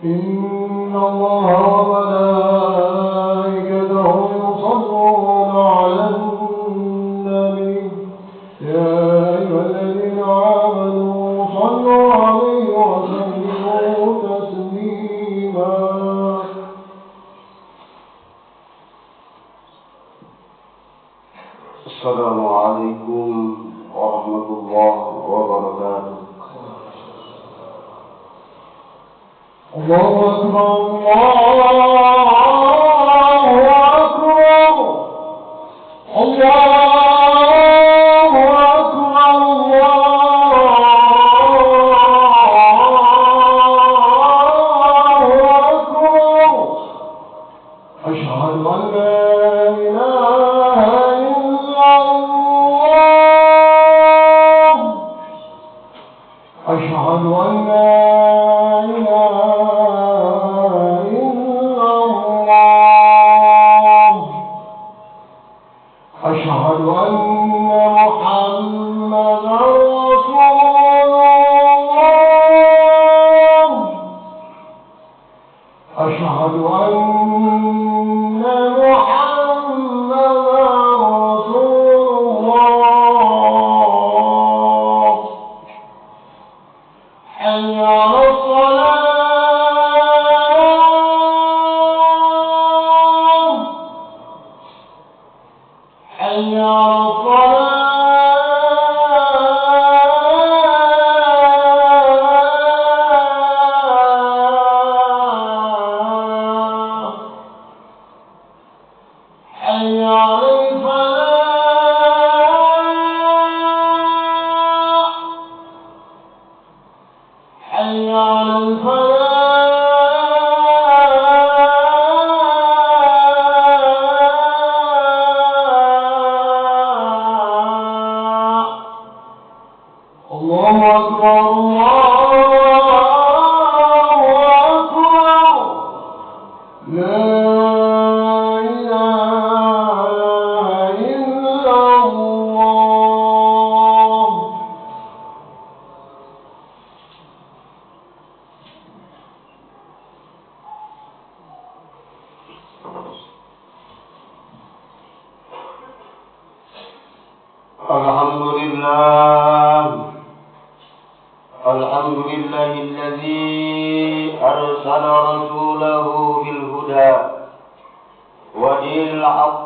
إن الله وملائكته يصلون على النبي يا أيها الذين آمنوا صلوا عليه وسلموا تسليما. السلام عليكم ورحمة الله وبركاته. الله أكبر الله أكبر الله الحمد لله الذي أرسل رسوله بالهدى ودين الحق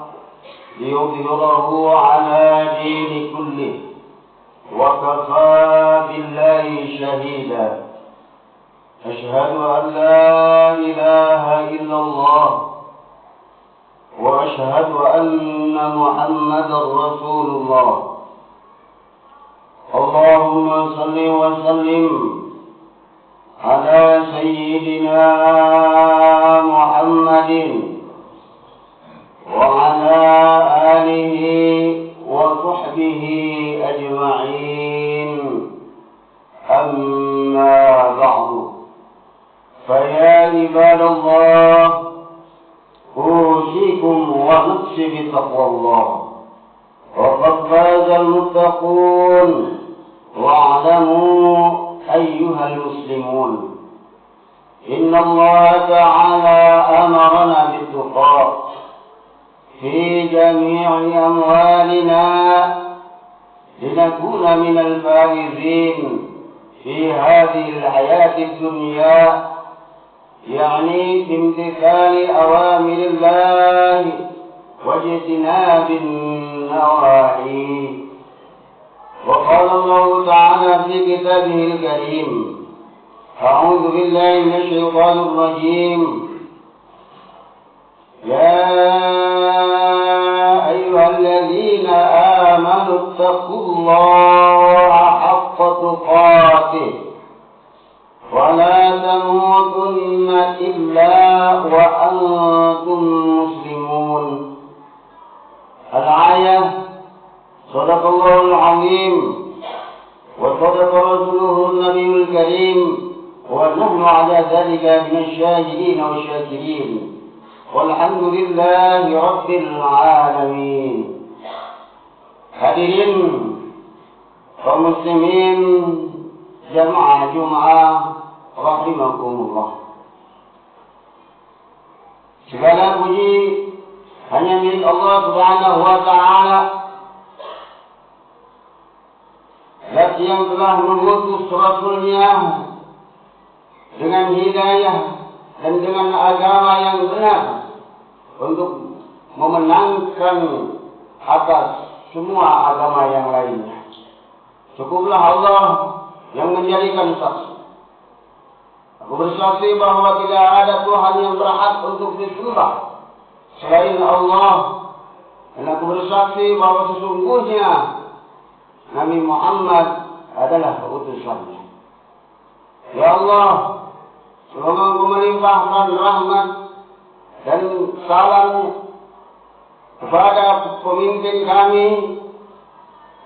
ليظهره على دين كله وكفى بالله شهيدا. أشهد أن لا إله إلا الله وأشهد أن محمدا رسول الله. اللهم صل وسلم على سيدنا محمد وعلى آله وصحبه أجمعين. أما بعد، فيا عباد الله، أوصيكم ونفسي بتقوى الله، وقد فاز المتقون. واعلموا أيها المسلمون إن الله تعالى أمرنا بالتقى في جميع أموالنا لنكون من الفائزين في هذه الحياة الدنيا، يعني بامتثال أوامر الله واجتناب النواهي. وقال الله تعالى في كتابه الكريم: أعوذ بالله من الشيطان الرجيم: يا أيها الذين آمنوا اتقوا الله حق تقاته ولا تموتن إلا وأنتم مسلمون. الآية. صدق الله العظيم وصدق رسوله النبي الكريم، ونحن على ذلك من الشاهدين والشاكرين، والحمد لله رب العالمين. Hadirin kaum muslimin jamaah Jumat rahimakumullah. Segala puji hanya milik Allah Subhanahu wa Ta'ala, zat yang telah mengutus Rasul-Nya dengan hidayah dan dengan agama yang benar untuk memenangkan atas semua agama yang lainnya. Cukuplah Allah yang menjadikan saksi. Aku bersaksi bahwa tidak ada Tuhan yang berhak untuk disembah selain Allah. Dan aku bersaksi bahwa sesungguhnya Nabi Muhammad adalah utusannya. Ya Allah, semoga Engkau melimpahkan rahmat dan salam kepada pemimpin kami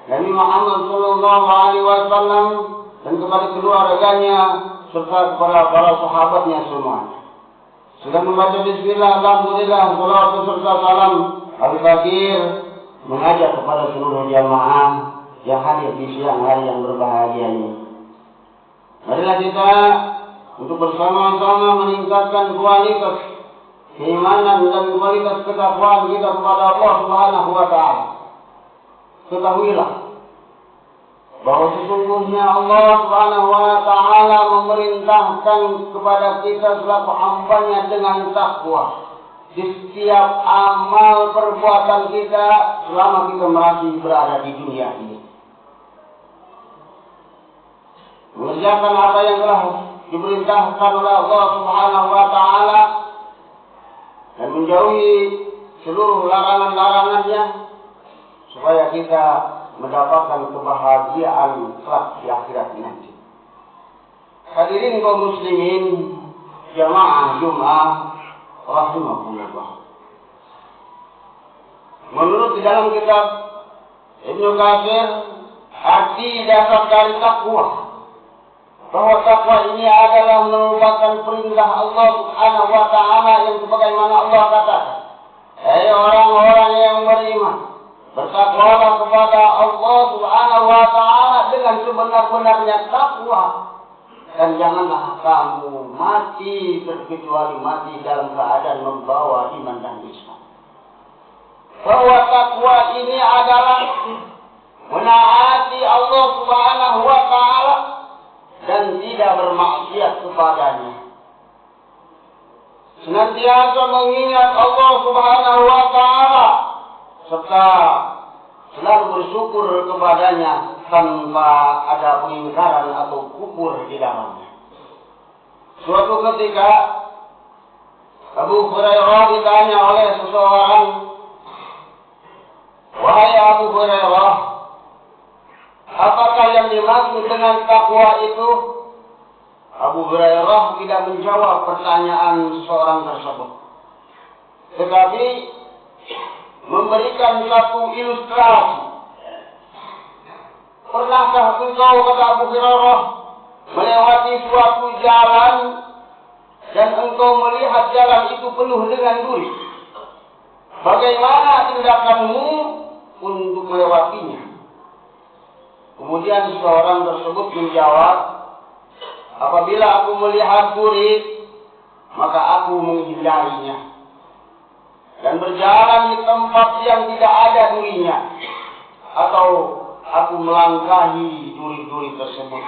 Nabi Muhammad sallallahu alaihi wasallam dan kepada keluarganya serta kepada para sahabatnya semuanya. Sudah membaca bismillah, alhamdulillah, salawat serta salam al-fakir mengajak kepada seluruh jamaah yang hadir di siang hari yang berbahagia ini. Marilah kita untuk bersama-sama meningkatkan kualitas keimanan dan kualitas ketakwaan kita kepada Allah Subhanahu wa Ta'ala. Ketahuilah bahwa sesungguhnya Allah Subhanahu wa Ta'ala memerintahkan kepada kita selaku hamba-Nya dengan takwa di setiap amal perbuatan kita selama kita masih berada di dunia ini. Mengerjakan apa yang telah diperintahkan oleh Allah Subhanahu wa Ta'ala dan menjauhi seluruh larangan-larangannya supaya kita mendapatkan kebahagiaan kelak di akhirat nanti. Hadirin kaum muslimin jamaah Jumat rahimakumullah. Menurut di dalam kitab Ibnu Katsir, arti dasar dari takwa, bahwa takwa ini adalah merupakan perintah Allah Subhanahu wa Ta'ala yang sebagaimana Allah katakan, "Hai orang-orang yang beriman, bertakwalah kepada Allah Subhanahu wa Ta'ala dengan sebenar-benarnya takwa, dan janganlah kamu mati kecuali mati dalam keadaan membawa iman dan Islam." Bahwa takwa ini adalah menaati Allah Subhanahu wa Ta'ala dan tidak bermaksiat kepadanya. Senantiasa mengingat Allah Subhanahu wa Ta'ala serta selalu bersyukur kepadanya tanpa ada pengingkaran atau kufur di dalamnya. Suatu ketika Abu Hurairah ditanya oleh seseorang, "Wahai Abu Hurairah, apakah yang dimaksud dengan takwa itu?" Abu Hurairah tidak menjawab pertanyaan seorang tersebut, tetapi memberikan satu ilustrasi. "Pernahkah engkau," kata Abu Hurairah, "melewati suatu jalan dan engkau melihat jalan itu penuh dengan duri? Bagaimana tindakanmu untuk melewatinya?" Kemudian seorang tersebut menjawab, "Apabila aku melihat duri, maka aku menghindarinya dan berjalan di tempat yang tidak ada durinya, atau aku melangkahi duri-duri tersebut,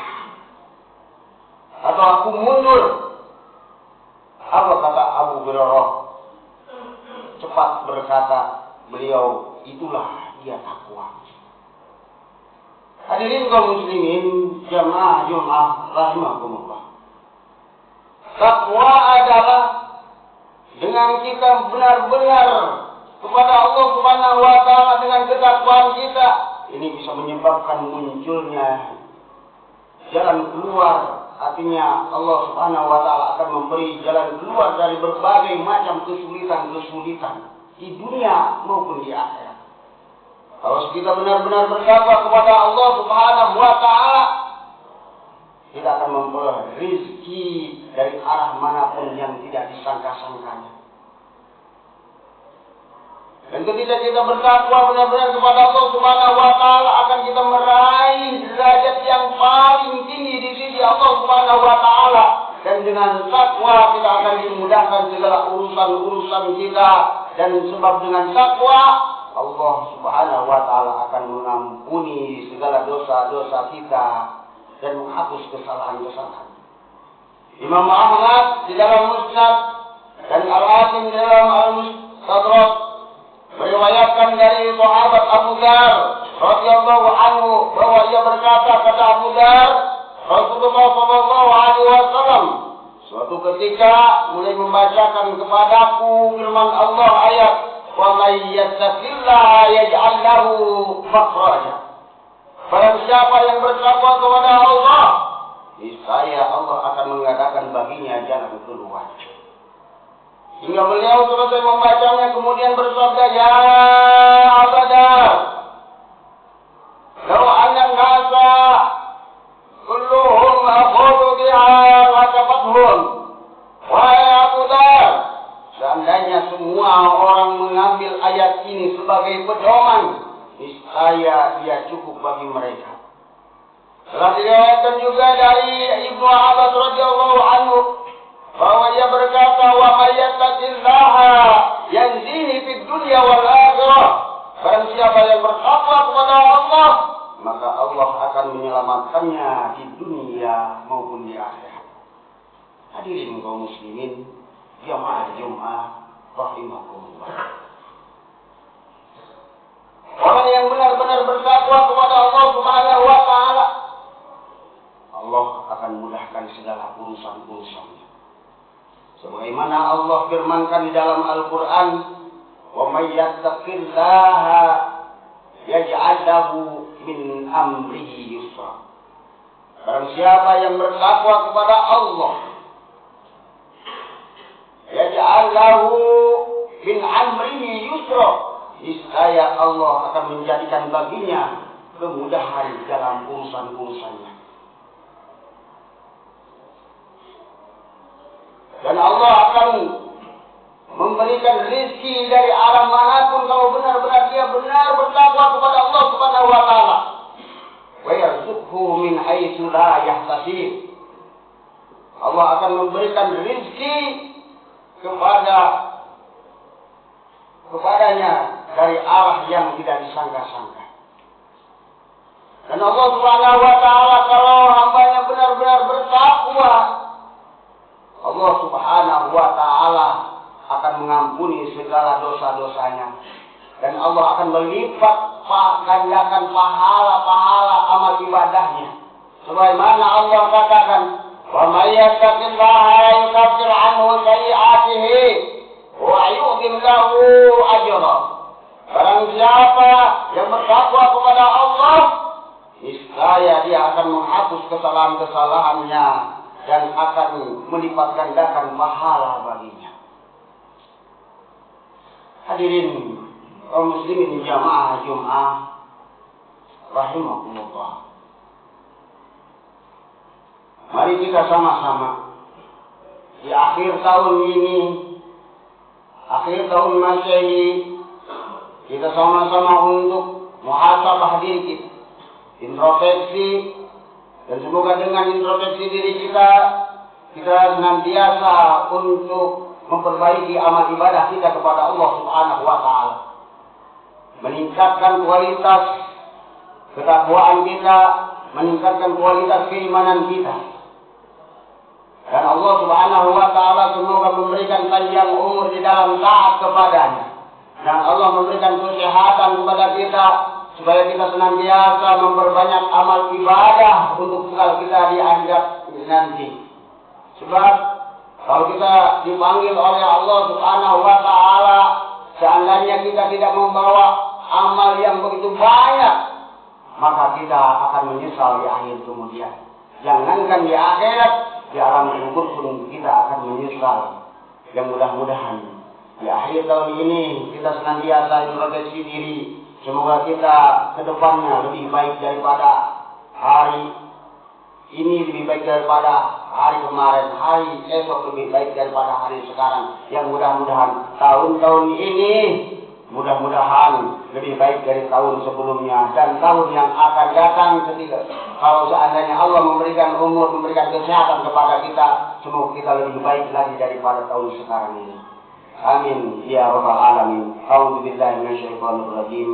atau aku mundur." Apa kata Abu Hurairah? Cepat berkata beliau, "Itulah dia takwa." Hadirin kaum muslimin jamaah Jumat rahimakumullah. Takwa adalah dengan kita benar-benar kepada Allah Subhanahu wa Ta'ala dengan ketakwaan kita, ini bisa menyebabkan munculnya jalan keluar. Artinya Allah Subhanahu wa Ta'ala akan memberi jalan keluar dari berbagai macam kesulitan-kesulitan di dunia maupun di akhirat. Kalau kita benar-benar bertakwa kepada Allah Subhanahu wa Ta'ala, kita akan memperoleh rezeki dari arah manapun yang tidak disangka-sangkanya. Dan ketika kita bertakwa benar-benar kepada Allah Subhanahu wa Ta'ala, akan kita meraih derajat yang paling tinggi di sisi Allah Subhanahu wa Ta'ala. dan dengan takwa kita akan dimudahkan segala urusan-urusan kita, dan sebab dengan takwa Allah Subhanahu wa taala akan mengampuni segala dosa-dosa kita dan menghapus kesalahan-kesalahan. Imam Ahmad di dalam Musnad dan Al-Hakim di dalam Al-Mustadrak meriwayatkan dari sahabat Abu Dzar radhiyallahu anhu bahwa ia berkata, kata Abu Dzar, Rasulullah sallallahu alaihi wasallam suatu ketika mulai membacakan kepadaku firman Allah ayat wa may yattaqillaha yaj'al lahu makhraja. Barang siapa yang bertakwa kepada Allah, niscaya Allah akan mengadakan baginya jalan keluar. Hingga beliau selesai membacanya kemudian bersabda, ya Abadar, law anna nasa kulluhum akhudhu biha lakafathum. Wahai Abu Dzar, seandainya semua orang mengambil ayat ini sebagai pedoman, niscaya ia cukup bagi mereka. Telah diriwayatkan juga dari Ibnu Abbas radhiyallahu anhu bahwa ia berkata, wa may yattaqillaha yanzihi fid dunya wal akhirah. Barang siapa yang bertakwa kepada Allah, maka Allah akan menyelamatkannya di dunia maupun di akhirat. Hadirin kaum muslimin, jamaah Jumat rahimakumullah. Orang yang benar-benar bertakwa kepada Allah Subhanahu wa taala, Allah akan mudahkan segala urusan-urusannya. Sebagaimana Allah firmankan di dalam Al-Qur'an, wa may yattaqillaha yaj'al lahu min amrihi yusra. Barang siapa yang bertakwa kepada Allah, yaj'al lahu min amrihi yusra, niscaya Allah akan menjadikan baginya kemudahan dalam urusan-urusannya. Dan Allah akan memberikan rezeki dari arah manapun kalau benar-benar dia benar bertakwa kepada Allah Subhanahu wa taala. Wa yarzuqhu min haitsu la yahtasib. Allah akan memberikan rezeki kepadanya dari arah yang tidak disangka-sangka. Dan Allah Subhanahu wa taala kalau hambanya benar-benar bertakwa, Allah Subhanahu wa taala akan mengampuni segala dosa-dosanya, dan Allah akan melipat gandakan pahala-pahala amal ibadahnya. Sebagaimana Allah katakan, wa may yattaqillaha yukaffir anhu sayi'atihi wa yu'tim lahu ajra. Barang siapa yang bertakwa kepada Allah, niscaya dia akan menghapus kesalahan-kesalahannya dan akan melipat gandakan pahala baginya. Hadirin kaum muslimin jamaah Jumat rahimakumullah. Mari kita sama-sama di akhir tahun ini, akhir tahun Masehi, kita sama-sama untuk muhasabah diri kita, introspeksi. Dan semoga dengan introspeksi diri kita senantiasa untuk memperbaiki amal ibadah kita kepada Allah Subhanahu wa taala. Meningkatkan kualitas ketakwaan kita, meningkatkan kualitas keimanan kita. Dan Allah Subhanahu wa taala semoga memberikan panjang umur di dalam taat kepadanya. Dan Allah memberikan kesehatan kepada kita, supaya kita senantiasa memperbanyak amal ibadah untuk bekal kita di akhirat nanti. Sebab kalau kita dipanggil oleh Allah Subhanahu wa taala, seandainya kita tidak membawa amal yang begitu banyak, maka kita akan menyesal di akhir kemudian. Jangankan di akhirat, di alam kubur pun kita akan menyesal. Yang mudah-mudahan di akhir tahun ini kita senantiasa introspeksi diri. Semoga kita ke depannya lebih baik daripada hari ini, lebih baik daripada hari kemarin, hari esok lebih baik daripada hari sekarang. Yang mudah-mudahan tahun-tahun ini mudah-mudahan lebih baik dari tahun sebelumnya dan tahun yang akan datang ketika kalau seandainya Allah memberikan umur, memberikan kesehatan kepada kita, semoga kita lebih baik lagi daripada tahun sekarang ini. Amin ya rabbal alamin. A'udzubillahi minasyaitonir rajim.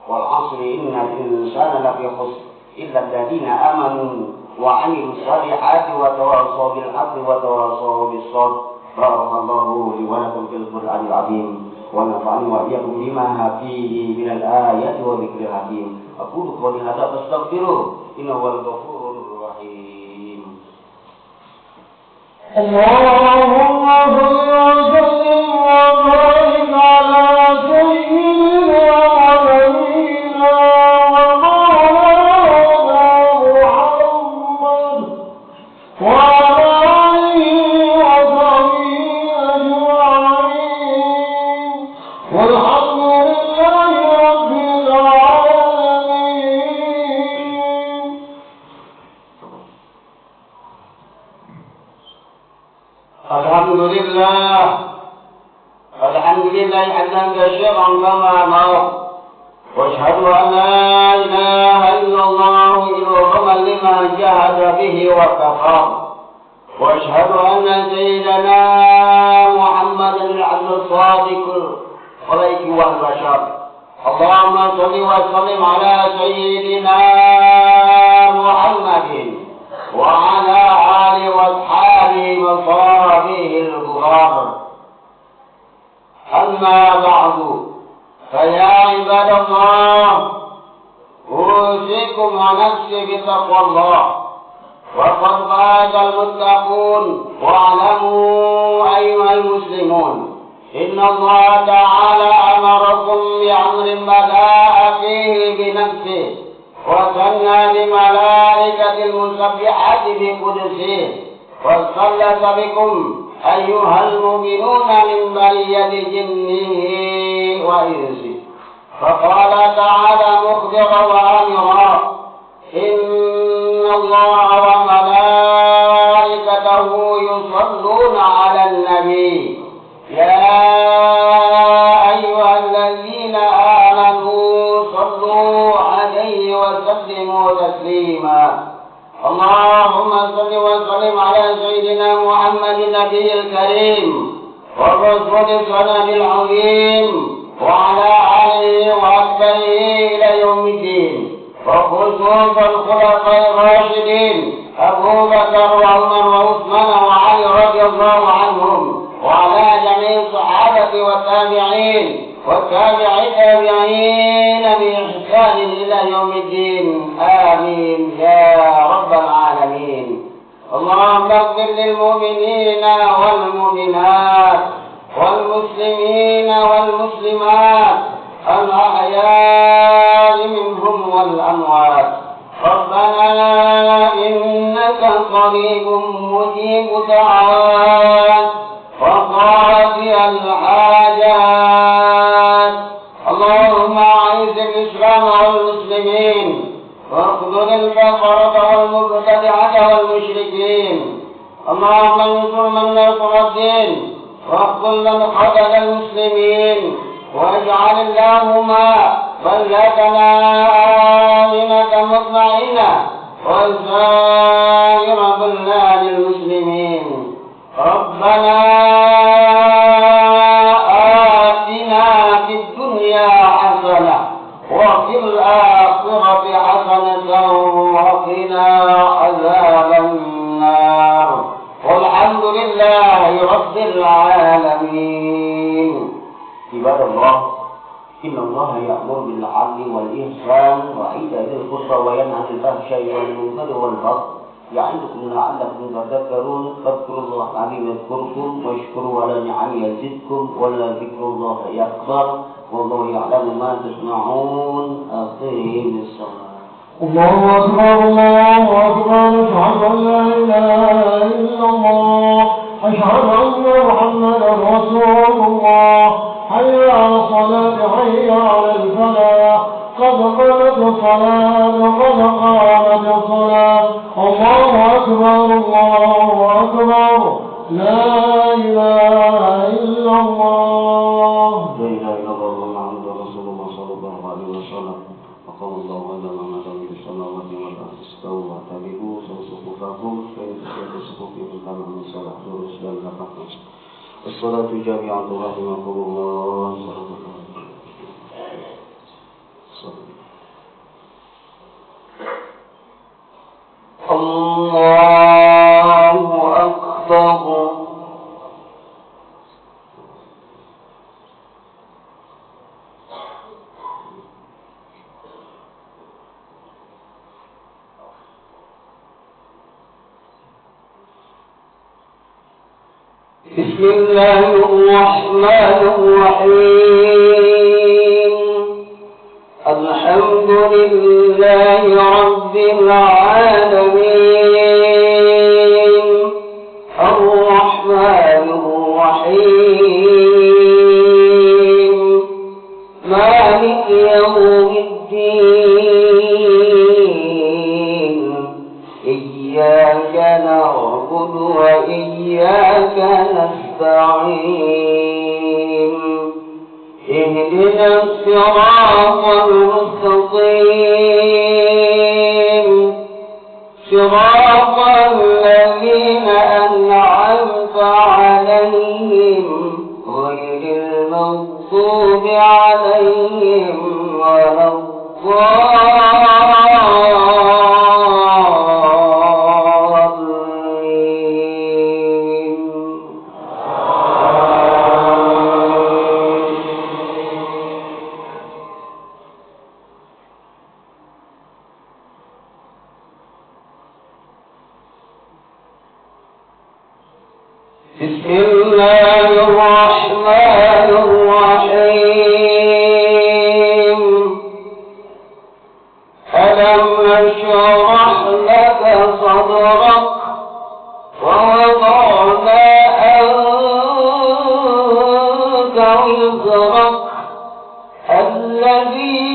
Wal 'asri innal insana lafi khusr illa alladziina aamanu wa 'amilus shalihati wa tawassaw bil haqqi wa tawassaw bis sabr. Barakallahu li wa lakum fil Qur'anil 'azim. ونفعني وإياكم بما فيه من الآيات والذكر الحكيم. أقول قولي هذا فاستغفروه إنه هو الغفور الرحيم. اللهم صل وسلم وبارك على سيدنا ونبينا ومولانا محمد وعلى آله وصحبه أجمعين والحمد لله رب العالمين. الحمد لله حمدا كثيرا كما أمر واشهد أن لا إله إلا الله إلهما لمن جهد به وكفر واشهد أن سيدنا محمدا العبد الصادق عليه والبشر. اللهم صل وسلم على سيدنا محمد وعلى آله وأصحابه وصحبه الكرام. أما بعد فيا عباد الله أوصيكم ونفسي بتقوى الله وقد فاز المتقون. واعلموا أيها المسلمون إن الله تعالى أمركم بأمر بدأ فيه بنفسه وثنى بملائكة المسبحة بقدسه وصلت بكم أيها المؤمنون من برية جنه وإنسه. فقال تعالى مخبرا وآمرا إن الله وملائكته يصلون على النبي يا أيها الذين آمنوا صلوا عليه وسلموا تسليما. اللهم صل وسلم على سيدنا محمد النبي الكريم والرسول السند العظيم وعلى آله وأصحابه إلى يوم الدين وخصوصا الخلفاء الراشدين أبو بكر وعمر وعثمان وعلي رضي الله عنهم وعلى جميع الصحابة والتابعين والتابعين بإحسان إلى يوم الدين. آمين يا رب العالمين. اللهم اغفر للمؤمنين والمؤمنات والمسلمين والمسلمات الأحياء منهم والأموات. ربنا إنك قريب مجيب دعوات وقاضي الحاجات. اللهم أعز الإسلام والمسلمين واخذل الكفرة والمبتدعة والمشركين. اللهم انصر من نصر الدين واخذل من خذل المسلمين واجعل اللهم بلدنا آمنة مطمئنة وسائر بلاد المسلمين. ربنا آتنا في الدنيا حسنة وفي الآخرة حسنة وقنا عذاب النار. والحمد لله رب العالمين. عباد الله إن الله يأمر بالعدل والإحسان وإيتاء ذي القربى وينهى عن الفحشاء والمنكر والبغي يعظكم لعلكم تذكرون. فاذكروا الله العظيم يذكركم واشكروا على نعمه يزدكم ولذكر الله أكبر والله يعلم ما تصنعون. أقيم الصلاة. الله أكبر الله أكبر. أشهد أن لا إله إلا الله. أشهد أن محمدا رسول الله. حي على الصلاة حي على الفلاح. قد قامت الصلاة قد قامت الصلاة. الله أكبر الله أكبر. لا إله إلا الله. لا إله إلا الله محمد رسول الله صلى الله عليه وسلم. وقال الله آدم آدم بالسماوات والأرض استووا واعتدلوا صفوفكم فإن تسير صفوفكم كما من صلاة رسلا لكم الصلاة جامعة رحمكم الله. الله أكبر. بسم الله الرحمن الرحيم. الحمد لله رب العالمين الرحمن الرحيم مالك يوم الدين إياك نعبد وإياك نستعين اهدنا الصراط المستقيم صراط الذين أنعمت عليهم غير المغضوب عليهم ولا بسم الله الرحمن الرحيم. ألم نشرح لك صدرك ووضعنا عنك وزرك الذي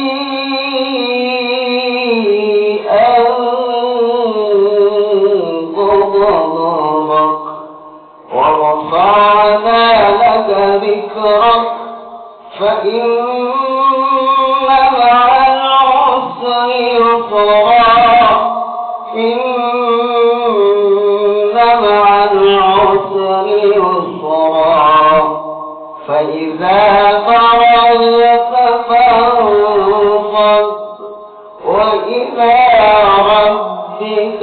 أنقض ظهرك ورفعنا لك ذكرك فإن مع العسر يسرا إن مع العسر يسرا فإذا فرغت فانصب وإلى ربك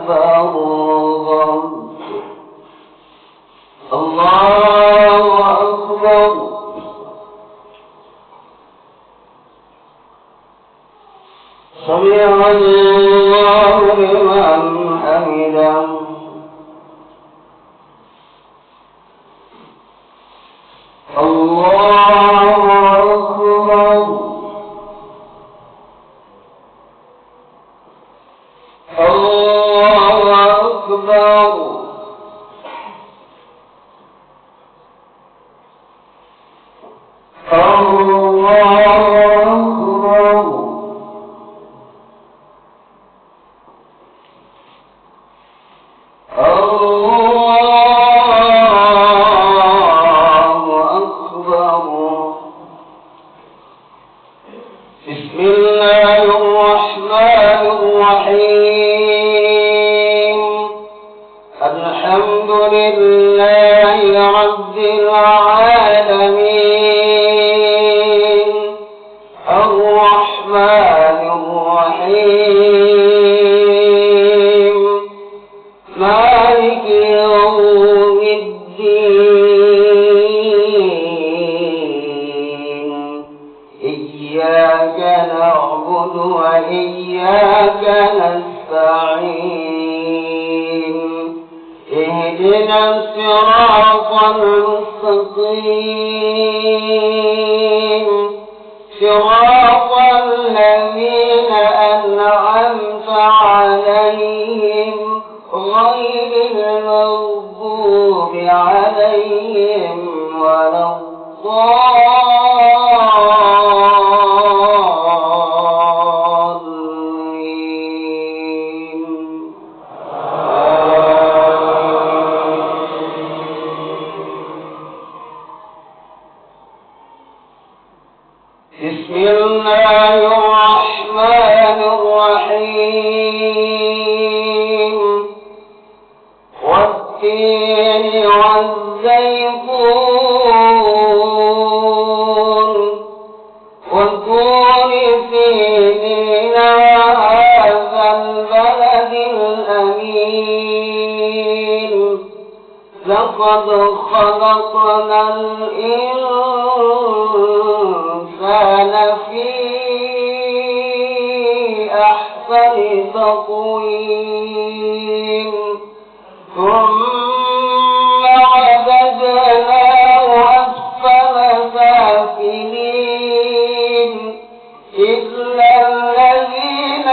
فارغب. الله أكبر. سمع الله لمن حمده. الله أكبر. الله أكبر. بسم الله الرحمن الرحيم. الحمد لله رب العالمين الرحمن الرحيم مالك يوم الدين إياك نعبد وإياك نستعين اهدنا الصراط المستقيم صراط الذين أنعمت عليهم غير المغضوب عليهم ولا بسم الله الرحمن الرحمن الرحيم والتين والزيتون والطور سينين وهذا البلد الأمين لقد خلقنا الإنسان في أحسن تقويم ثم رددناه أسفل سافلين إلا الذين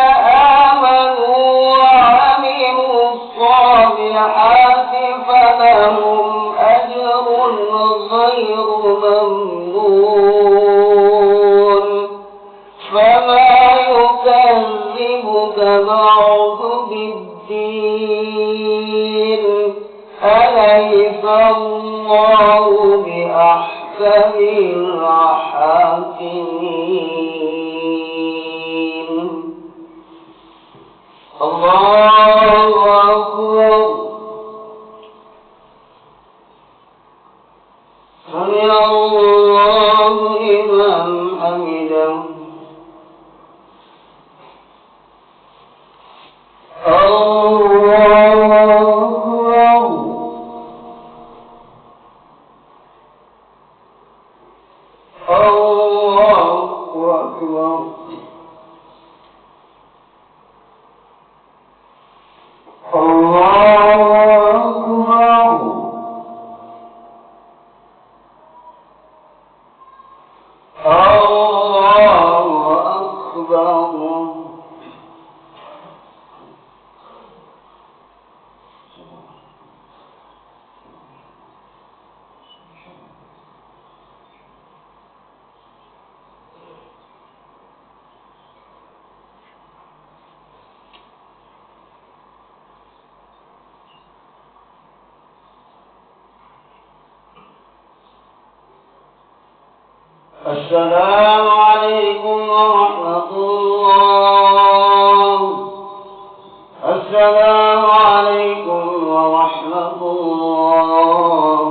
آمنوا وعملوا الصالحات فلهم أجر غير ممنون فما يكذبك بعد بالدين أليس الله بأحكم الحاكمين الله أكبر سمع الله لمن حمده السلام عليكم ورحمة الله. السلام عليكم ورحمة الله.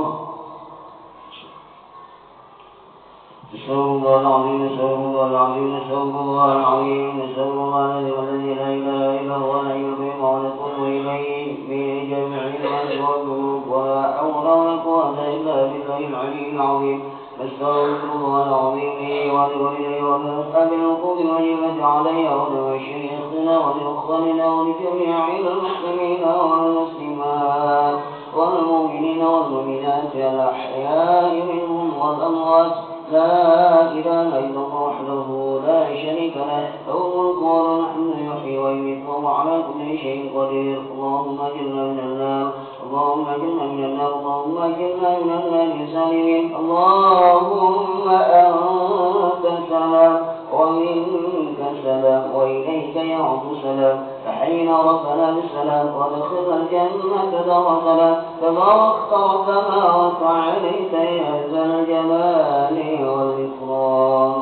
نسأل الله العظيم نسأل الله العظيم نسأل الله العظيم نسأل الله الذي لا إله إلا هو الحي القيوم ونتوب إليه في جميع الأسباب ولا حول ولا قوة إلا بالله العلي العظيم. نستغفر الله العظيم لي ولوالدي ولأصحاب الوقوف والجنة عليها ولمشايخنا ولأخواننا ولجميع المسلمين والمسلمات والمؤمنين والمؤمنات الأحياء منهم والأموات. لا إله إلا الله وحده لا شريك له له الملك وله الحمد يحيي ويميت وهو على كل شيء قدير. اللهم أجرنا من النار اللهم أجرنا من النار اللهم أجرنا من النار سالمين. اللهم أنت السلام ومنك السلام وإليك يعود السلام. فحينا ربنا بالسلام وادخلنا الجنة دار سلام. تباركت ربنا وتعاليت يا ذا الجلال والإكرام.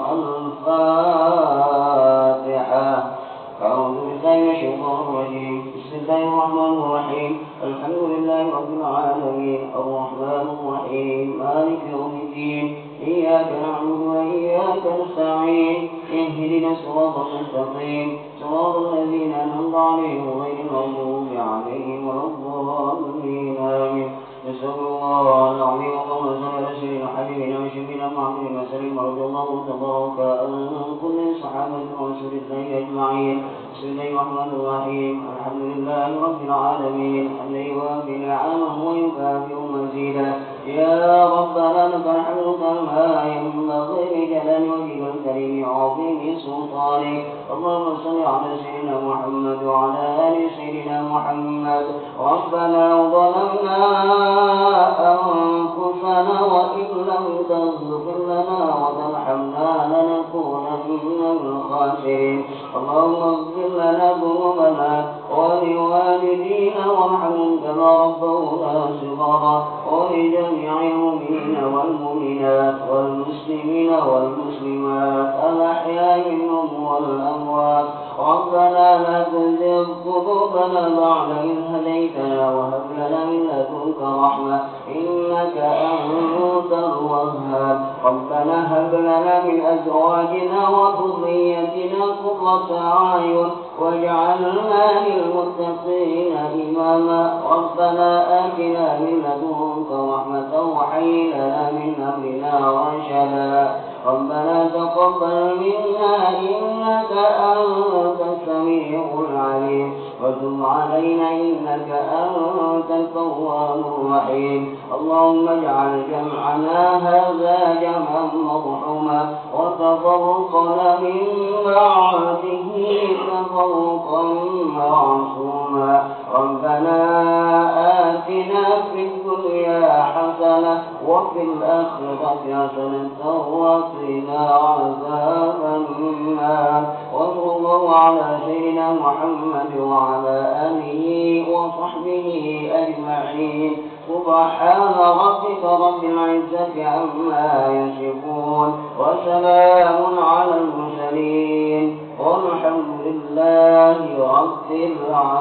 الفاتحة. أعوذ بالله من الشيطان الرجيم. بسم الله الرحمن الرحيم. الحمد لله رب العالمين الرحمن الرحيم مالك يوم الدين. إياك نعبد وإياك نستعين. اهدنا الصراط المستقيم صراط الذين أنعمت عليهم غير المغضوب عليهم ولا الضالين آمين. نسأل الله العظيم اللهم صل على سيدنا حبيبنا وشفينا محمد وسلم رضي الله تبارك عن كل صحابة رسول الله أجمعين. بسم الله الرحمن الرحيم. الحمد لله رب العالمين حمدا يوافي نعمه ويكافئ مزيدا. يا ربنا لك الحمد كما ينبغي لجلال وجهك الكريم وعظيم سلطانك. اللهم صل على سيدنا محمد وعلى آل سيدنا محمد. ربنا ظلمنا أنفسنا وإن لم تغفر لنا وترحمنا لنكونن من الخاسرين. اللهم اغفر لنا ذنوبنا ولوالدينا وارحمهم كما ربونا صغارا ولجميع المؤمنين والمؤمنات والمسلمين والمسلمات الأحياء منهم والأموات. ربنا لا تزغ قلوبنا بعد إذ هديتنا وهب لنا من لدنك رحمة إنك أنت الوهاب ربنا هب لنا من أزواجنا وذريتنا قرة أعين واجعلنا للمتقين إماما ربنا آتنا من لدنك رحمة وهيئ لنا من أمرنا رشدا ربنا تقبل منا إنك أنت السميع العليم وتب علينا إنك أنت التواب الرحيم اللهم اجعل جمعنا هذا جمعا مرحوما وتفرقنا من بعده تفرقا معصوما ربنا آتنا في الدنيا حسنة وفي الآخرة حسنة وقنا عذاب النار وصلى الله على سيدنا محمد وعلى آله وصحبه أجمعين سبحان ربك رب العزة عما يصفون وسلام على المرسلين والحمد لله رب العالمين.